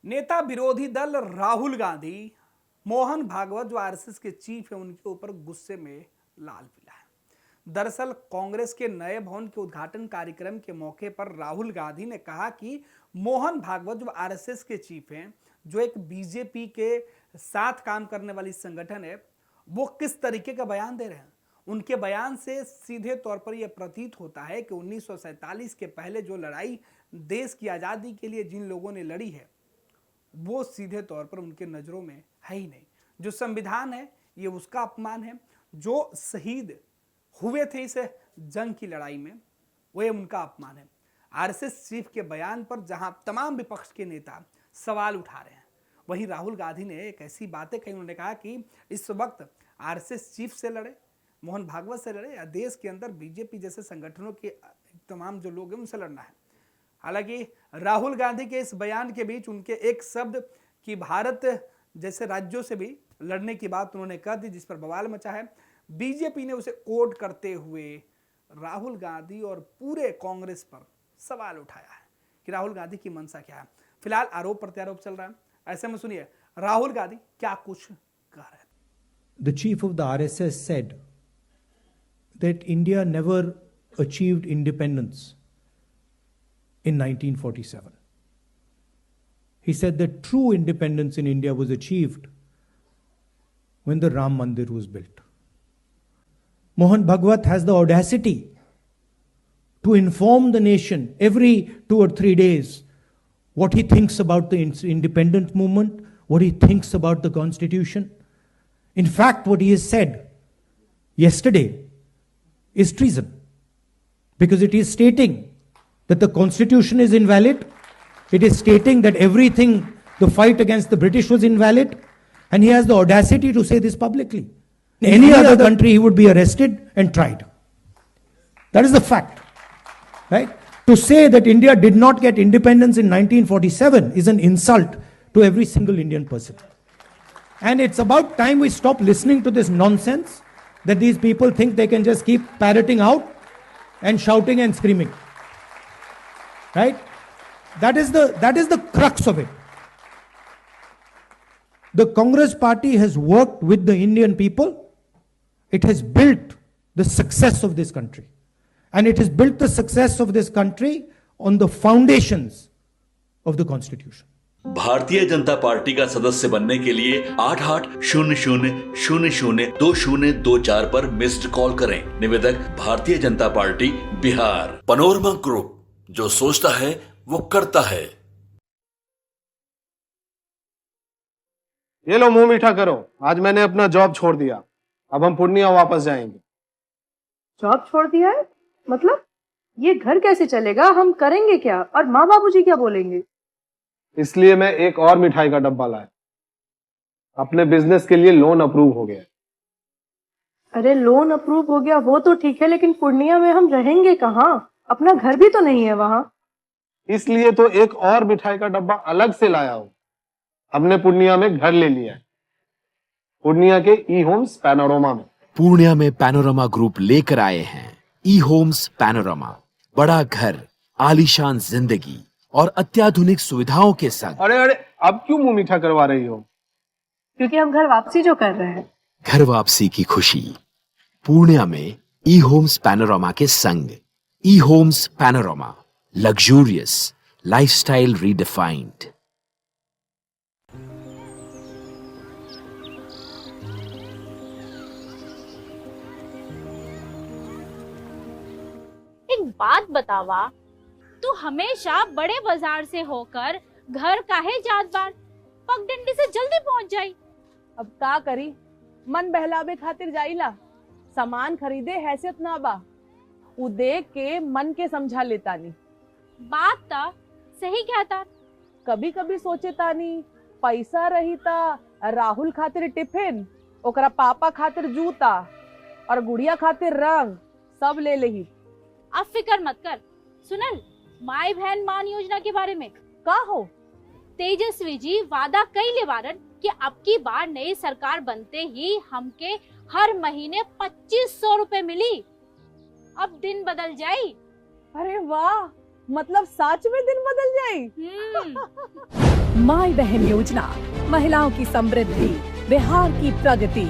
नेता विरोधी दल राहुल गांधी मोहन भागवत जो आरएसएस के चीफ है उनके ऊपर गुस्से में लाल पीला है। दरअसल कांग्रेस के नए भवन के उद्घाटन कार्यक्रम के मौके पर राहुल गांधी ने कहा कि मोहन भागवत जो आरएसएस के चीफ हैं, जो एक बीजेपी के साथ काम करने वाली संगठन है, वो किस तरीके का बयान दे रहे हैं। उनके बयान से सीधे तौर पर यह प्रतीत होता है कि 1947 के पहले जो लड़ाई देश की आज़ादी के लिए जिन लोगों ने लड़ी है वो सीधे तौर पर उनके नज़रों में है ही नहीं। जो संविधान है ये उसका अपमान है, जो शहीद हुए थे इस जंग की लड़ाई में वो उनका अपमान है। आरएसएस चीफ के बयान पर जहां तमाम विपक्ष के नेता सवाल उठा रहे हैं, वहीं राहुल गांधी ने एक ऐसी बातें कही। उन्होंने कहा कि इस वक्त आरएसएस चीफ से लड़े, मोहन भागवत से लड़े या देश के अंदर बीजेपी जैसे संगठनों के तमाम जो लोग हैं उनसे लड़ना है। हालांकि राहुल गांधी के इस बयान के बीच उनके एक शब्द कि भारत जैसे राज्यों से भी लड़ने की बात उन्होंने कह दी, जिस पर बवाल मचा है। बीजेपी ने उसे कोट करते हुए राहुल गांधी और पूरे कांग्रेस पर सवाल उठाया है कि राहुल गांधी की मंशा क्या है। फिलहाल आरोप प्रत्यारोप चल रहा है। ऐसे में सुनिए राहुल गांधी क्या कुछ कह रहे हैं। The chief of the RSS said that India never achieved independence in 1947. He said that true independence in India was achieved when the Ram Mandir was built. Mohan Bhagwat has the audacity to inform the nation every 2 or 3 days what he thinks about the independence movement, what he thinks about the constitution. In fact, what he has said yesterday is treason, because it is stating that the constitution is invalid, it is stating that everything, the fight against the British was invalid, and he has the audacity to say this publicly. In any other country, he would be arrested and tried. That is the fact, right? To say that India did not get independence in 1947 is an insult to every single Indian person. And it's about time we stop listening to this nonsense that these people think they can just keep parroting out and shouting and screaming. Right? That is the crux of it. The Congress party has worked with the Indian people. It has built the success of this country. And it has built the success of this country on the foundations of the Constitution. Bharatiya Janata party का सदस्य बनने के लिए 8800002024 पर missed call करें। निवेदक Bharatiya Janata party Bihar. Panorama group, जो सोचता है वो करता है। ये लो मुंह मीठा करो, आज मैंने अपना जॉब छोड़ दिया, अब हम पूर्णिया वापस जाएंगे। जॉब छोड़ दिया है? मतलब ये घर कैसे चलेगा? हम करेंगे क्या? और माँ बाबूजी क्या बोलेंगे? इसलिए मैं एक और मिठाई का डब्बा लाया। अपने बिजनेस के लिए लोन अप्रूव हो गया। अरे लोन अप्रूव हो गया वो तो ठीक है, लेकिन पूर्णिया में हम रहेंगे कहाँ? अपना घर भी तो नहीं है वहां। इसलिए तो एक और मिठाई का डब्बा अलग से लाया हूं। हमने पूर्णिया में घर ले लिया है, पूर्णिया के ई होम्स पैनोरमा में। पूर्णिया में पैनोरमा ग्रुप लेकर आए हैं ई होम्स पैनोरमा। बड़ा घर, आलीशान जिंदगी और अत्याधुनिक सुविधाओं के संग। अरे अब क्यों मुंह मीठा करवा रही हो? क्योंकि हम घर वापसी जो कर रहे हैं। घर वापसी की खुशी पूर्णिया में ई होम्स पैनोरमा के संग। ई Homes Panorama, luxurious lifestyle redefined. एक बात बतावा, तू हमेशा बड़े बाजार से होकर घर काहे जात बार? पगडंडी से जल्दी पहुंच जाई। अब का करी, मन बहलावे खातिर जाइला। सामान खरीदे हैसियत ना बा, उ देख के मन के समझा लेता नी। बात ता सही कहता। कभी कभी सोचे तानी पैसा रही ता राहुल खातिर टिफिन, ओकरा पापा खातिर जूता और गुड़िया खातिर रंग सब ले लेही। अब फिक्र मत कर। सुनल माई बहन मान योजना के बारे में का हो? तेजस्वी जी वादा कइले बारन कि अब की बार नई सरकार बनते ही हमके हर महीने 2500 रुपए मिली। अब दिन बदल जाई। अरे वाह, मतलब सच में दिन बदल जाई। माई बहन योजना, महिलाओं की समृद्धि, बिहार की प्रगति।